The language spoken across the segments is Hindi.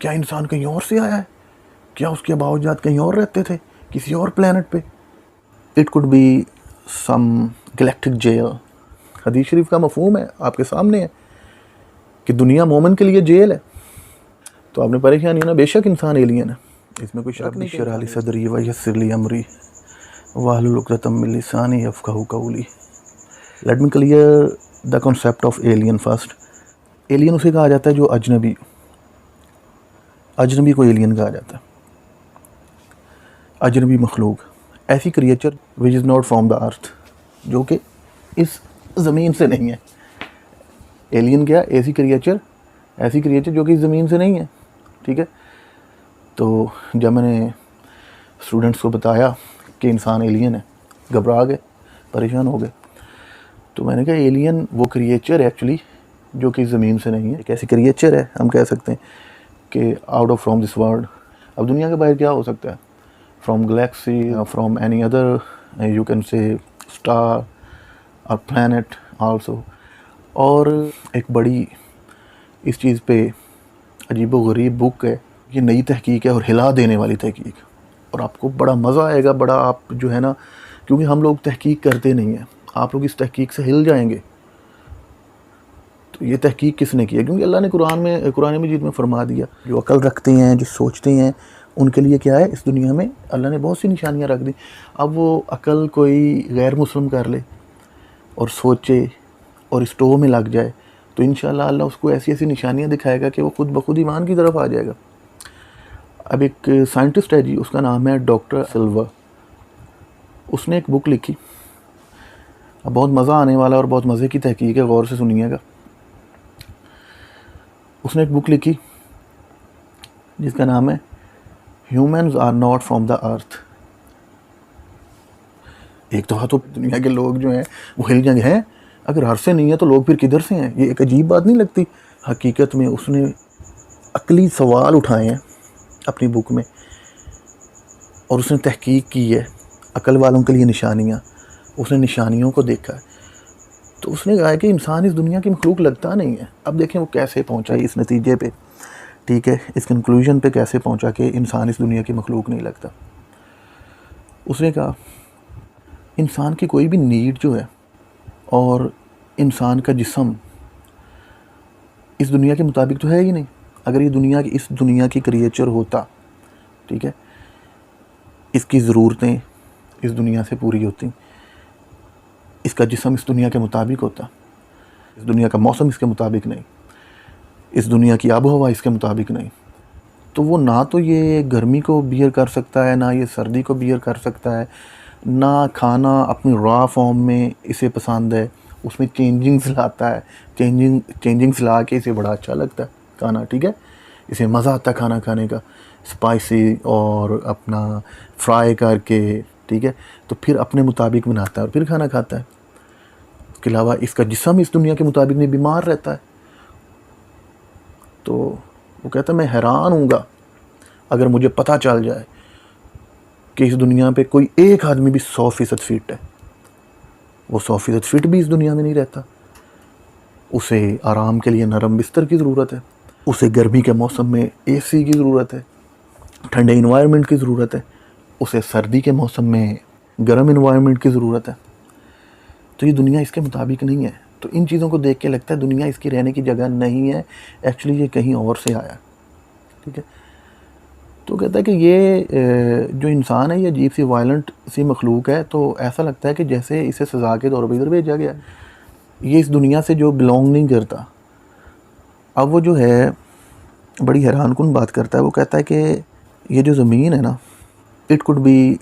क्या इंसान कहीं और से आया है? क्या उसके बावजूद कहीं और रहते थे, किसी और प्लेनेट पे? It could be some galactic jail. हदीस शरीफ का मफहूम है, आपके सामने है कि दुनिया मोमिन के लिए जेल है। तो आपने परेशानी ना, बेशक इंसान एलियन है, इसमें कोई शक नहीं। शरह ली सदरी व यस्सिर ली अमरी वाहलुल उक़दतम मिन लिसानी यफ़क़हू क़ौली। Let me clear the concept of alien first. Alien उसे कहा जाता है जो अजनबी को एलियन कहा जाता है। अजनबी मखलूक, ऐसी creature which is not from the अर्थ, जो कि इस ज़मीन से नहीं है। एलियन क्या? ऐसी क्रिएचर जो कि इस ज़मीन से नहीं है। ठीक है। तो जब मैंने स्टूडेंट्स को बताया कि इंसान एलियन है, घबरा गए, परेशान हो गए। तो मैंने कहा एलियन वो क्रिएचर है एक्चुअली जो कि ज़मीन से नहीं है। एक ऐसी क्रिएचर है, हम कह सकते हैं कि out of from this world. अब दुनिया के बाहर क्या हो सकता है? From Galaxy, from any other you can say star और प्लैनेट आल्सो। और एक बड़ी इस चीज़ पे अजीबो-गरीब बुक है, ये नई तहकीक है और हिला देने वाली तहकीक, और आपको बड़ा मज़ा आएगा। बड़ा आप जो है ना, क्योंकि हम लोग तहकीक करते नहीं हैं, आप लोग इस तहकीक से हिल जाएंगे। तो ये तहकीक किसने की है? क्योंकि अल्लाह ने कुरान मजीद में फरमा दिया, जो अकल रखते हैं, जो सोचते हैं, उनके लिए क्या है, इस दुनिया में अल्लाह ने बहुत सी निशानियाँ रख दी। अब वो अकल कोई गैर मुस्लिम कर ले और सोचे और स्टोव में लग जाए, तो इंशाअल्लाह अल्लाह उसको ऐसी ऐसी निशानियाँ दिखाएगा कि वो खुद ब खुद ईमान की तरफ आ जाएगा। अब एक साइंटिस्ट है जी, उसका नाम है डॉक्टर सिल्वर। उसने एक बुक लिखी, अब बहुत मज़ा आने वाला और बहुत मज़े की तहकीक है, गौर से सुनिएगा। उसने एक बुक लिखी जिसका नाम है humans are not from the earth. एक तो दुनिया के लोग जो हैं वो हिल जाएंगे, हैं अगर अर्थ से नहीं है तो लोग फिर किधर से हैं? ये एक अजीब बात नहीं लगती? हकीकत में उसने अकली सवाल उठाए हैं अपनी बुक में और उसने तहकीक की है, अकल वालों के लिए निशानियाँ, उसने निशानियों को देखा है। तो उसने कहा है कि इंसान इस दुनिया की मखलूक लगता नहीं है। अब देखें वो कैसे पहुंचा इस नतीजे पे, ठीक है, इस कंक्लूजन पे कैसे पहुंचा कि इंसान इस दुनिया की मखलूक नहीं लगता। उसने कहा इंसान की कोई भी नीड जो है और इंसान का जिस्म इस दुनिया के मुताबिक तो है ही नहीं। अगर ये इस दुनिया की क्रिएचर होता, ठीक है, इसकी ज़रूरतें इस दुनिया से पूरी होती, इसका जिस्म इस दुनिया के मुताबिक होता, इस दुनिया का मौसम इसके मुताबिक नहीं, इस दुनिया की आबो हवा इसके मुताबिक नहीं, तो वो ना तो ये गर्मी को बियर कर सकता है, ना ये सर्दी को बियर कर सकता है, ना खाना अपनी रॉ फॉर्म में इसे पसंद है, उसमें चेंजिंग्स लाता है, चेंजिंग्स ला के इसे बड़ा अच्छा लगता है खाना, ठीक है, इसे मज़ा आता है खाना खाने का, स्पाइसी और अपना फ्राई करके, ठीक है, तो फिर अपने मुताबिक बनाता है और फिर खाना खाता है। उसके अलावा इसका जिस्म इस दुनिया के मुताबिक नहीं, बीमार रहता है। तो वो कहता है मैं हैरान हूँगा अगर मुझे पता चल जाए कि इस दुनिया पे कोई एक आदमी भी 100% फिट है। वो 100% फिट भी इस दुनिया में नहीं रहता। उसे आराम के लिए नरम बिस्तर की ज़रूरत है, उसे गर्मी के मौसम में एसी की ज़रूरत है, ठंडे इन्वायरमेंट की ज़रूरत है, उसे सर्दी के मौसम में गर्म इन्वायरमेंट की ज़रूरत है। तो ये दुनिया इसके मुताबिक नहीं है। तो इन चीज़ों को देख के लगता है दुनिया इसकी रहने की जगह नहीं है, एक्चुअली ये कहीं और से आया, ठीक है। तो कहता है कि ये जो इंसान है ये अजीब सी वायलेंट सी मखलूक है, तो ऐसा लगता है कि जैसे इसे सज़ा के तौर पर इधर भेजा गया है, ये इस दुनिया से जो बिलोंग नहीं करता। अब वो जो है बड़ी हैरानकुन बात करता है, वो कहता है कि ये जो ज़मीन है ना, it could be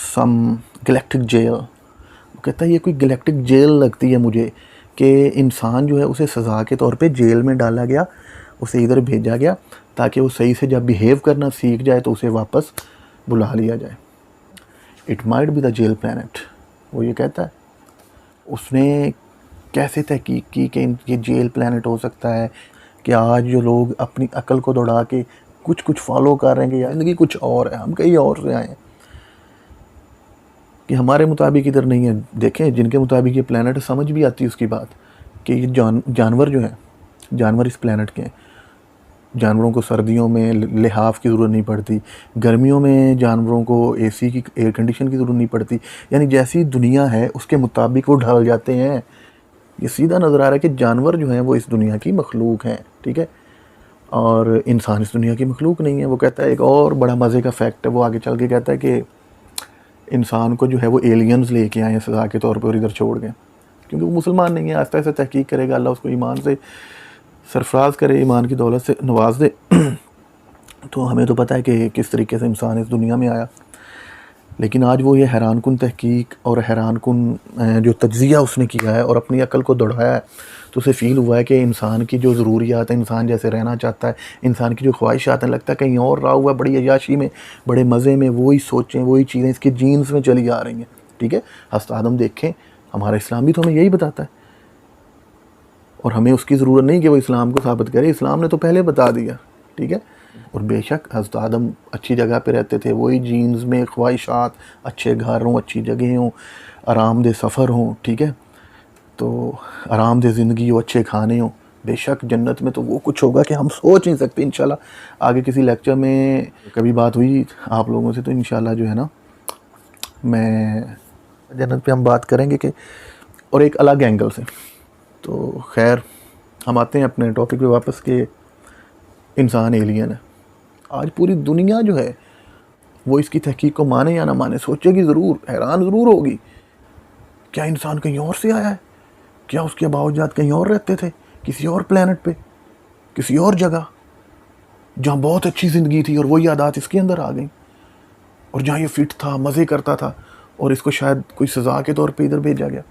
some galactic jail. वो कहता है ये कोई गैलेक्टिक जेल लगती है मुझे कि इंसान जो है उसे सज़ा के तौर पे जेल में डाला गया, उसे इधर भेजा गया ताकि वो सही से जब बिहेव करना सीख जाए तो उसे वापस बुला लिया जाए। It might be the jail planet, वो ये कहता है। उसने कैसे तहकीक की कि ये जेल प्लैनेट हो सकता है कि आज जो लोग अपनी अकल को दौड़ा के कुछ फॉलो कर रहे हैं कि ज़िंदगी कुछ और है, हम कहीं और से आए हैं, कि हमारे मुताबिक इधर नहीं है। देखें जिनके मुताबिक ये प्लैनेट समझ भी आती है उसकी बात कि ये जानवर जो हैं, जानवर इस प्लैनेट के हैं, जानवरों को सर्दियों में लिहाफ की ज़रूरत नहीं पड़ती, गर्मियों में जानवरों को एसी की, एयर कंडीशन की ज़रूरत नहीं पड़ती। यानी जैसी दुनिया है उसके मुताबिक वो ढल जाते हैं। ये सीधा नज़र आ रहा है कि जानवर जो हैं वो इस दुनिया की मखलूक हैं, ठीक है, और इंसान इस दुनिया की मखलूक नहीं है। वो कहता है, एक और बड़ा मज़े का फैक्ट है, वो आगे चल के कहता है कि इंसान को जो है वो एलियंस लेके आए हैं सज़ा के तौर पर और इधर छोड़ गए, क्योंकि वो मुसलमान नहीं है। आस्ता आस्ता तहकीक करेगा, अल्लाह उसको ईमान से सरफराज करे, ईमान की दौलत से नवाज दे। तो हमें तो पता है कि किस तरीके से इंसान इस दुनिया में आया, लेकिन आज वो ये हैरान कुन तहकीक और हैरान कुन जो तज्ज़िया उसने किया है और अपनी अकल को दौड़ाया है, तो उसे फ़ील हुआ है कि इंसान की जो ज़रूरियात है, इंसान जैसे रहना चाहता है, इंसान की जो ख्वाहिशात हैं, लगता है कहीं और रहा हुआ है, बड़ी अय्याशी में, बड़े मज़े में, वही सोचें, वही चीज़ें इसके जीन्स में चली आ रही हैं, ठीक है। हज़रत आदम देखें, हमारा इस्लाम भी तो हमें यही बताता है, और हमें उसकी ज़रूरत नहीं कि वो इस्लाम को साबित करे, इस्लाम ने तो पहले बता दिया, ठीक है। और बेशक हज़रत आदम अच्छी जगह पे रहते थे, वही जीन्स में ख्वाहिशात, अच्छे घर हों, अच्छी जगह हों, आरामदेह सफ़र हों, ठीक है, तो आरामदेह ज़िंदगी हो, अच्छे खाने हों। बेशक जन्नत में तो वो कुछ होगा कि हम सोच नहीं सकते। इंशाल्लाह आगे किसी लेक्चर में कभी बात हुई आप लोगों से, तो इंशाल्लाह जो है ना, मैं जन्नत पे हम बात करेंगे कि, और एक अलग एंगल से। तो खैर, हम आते हैं अपने टॉपिक पे वापस कि इंसान एलियन है। आज पूरी दुनिया जो है वो इसकी तहकीक को माने या ना माने, सोचेगी ज़रूर, हैरान ज़रूर होगी, क्या इंसान कहीं और से आया है? क्या उसके बावजूद कहीं और रहते थे, किसी और प्लेनेट पे, किसी और जगह, जहाँ बहुत अच्छी ज़िंदगी थी और वही आदत इसके अंदर आ गई, और जहाँ ये फिट था, मज़े करता था, और इसको शायद कोई सज़ा के तौर पे इधर भेजा गया।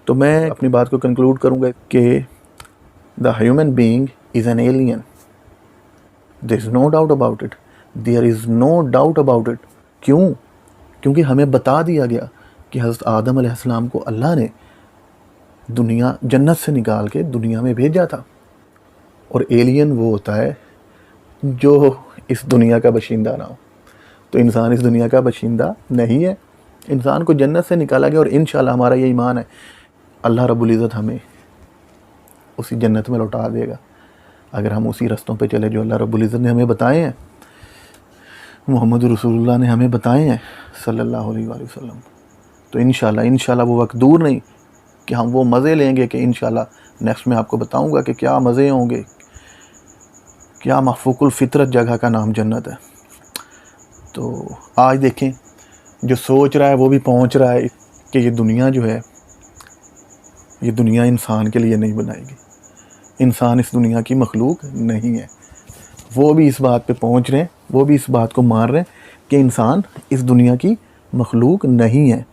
तो मैं अपनी बात को कंक्लूड करूँगा कि the human being is an alien, there is no doubt about it, there is no doubt about it. क्यों? क्योंकि हमें बता दिया गया कि हज़रत आदम अलैहिस्सलाम को अल्लाह ने दुनिया, जन्नत से निकाल के दुनिया में भेजा था, और एलियन वो होता है जो इस दुनिया का बाशिंदा ना हो। तो इंसान इस दुनिया का बाशिंदा नहीं है, इंसान को जन्नत से निकाला गया, और इंशाल्लाह हमारा ये ईमान है, अल्लाह रब्बुल इज़्ज़त हमें उसी जन्नत में लौटा देगा, अगर हम उसी रस्तों पे चले जो अल्लाह रब्बुल इज़्ज़त ने हमें बताए हैं, मोहम्मद रसूलुल्लाह ने हमें बताए हैं सल्लल्लाहु अलैहि वसल्लम। तो इंशाल्लाह वो वक्त दूर नहीं कि हम वो मज़े लेंगे कि इंशाल्लाह नेक्स्ट में आपको बताऊंगा कि क्या मज़े होंगे, क्या महफूकुल फ़ितरत जगह का नाम जन्नत है। तो आज देखें, जो सोच रहा है वो भी पहुंच रहा है कि ये दुनिया जो है, ये दुनिया इंसान के लिए नहीं बनाएगी, इंसान इस दुनिया की मखलूक नहीं है। वो भी इस बात पे पहुंच रहे हैं, वो भी इस बात को मान रहे हैं कि इंसान इस दुनिया की मखलूक नहीं है।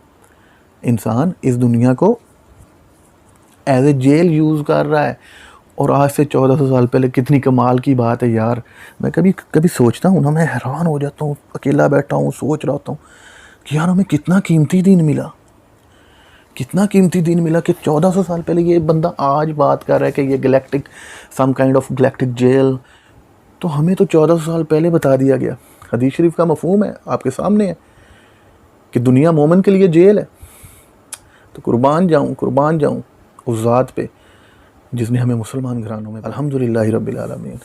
इंसान इस दुनिया को एज ए जेल यूज़ कर रहा है। और आज से 1400 साल पहले कितनी कमाल की बात है यार। मैं कभी कभी सोचता हूँ ना, मैं हैरान हो जाता हूँ, अकेला बैठा हूँ सोच रहा होता हूँ कि यार हमें कितना कीमती दिन मिला, कितना कीमती दिन मिला कि 1400 साल पहले ये बंदा आज बात कर रहा है कि ये galactic, some kind of galactic jail. तो हमें तो 1400 साल पहले बता दिया गया। हदीस शरीफ का मफहूम है, आपके सामने है कि दुनिया मोमिन के लिए जेल है। तो कुर्बान जाऊँ उस ज़ात पे जिसने हमें मुसलमान घरानों में, अल्हम्दुलिल्लाहि रब्बिल आलमीन।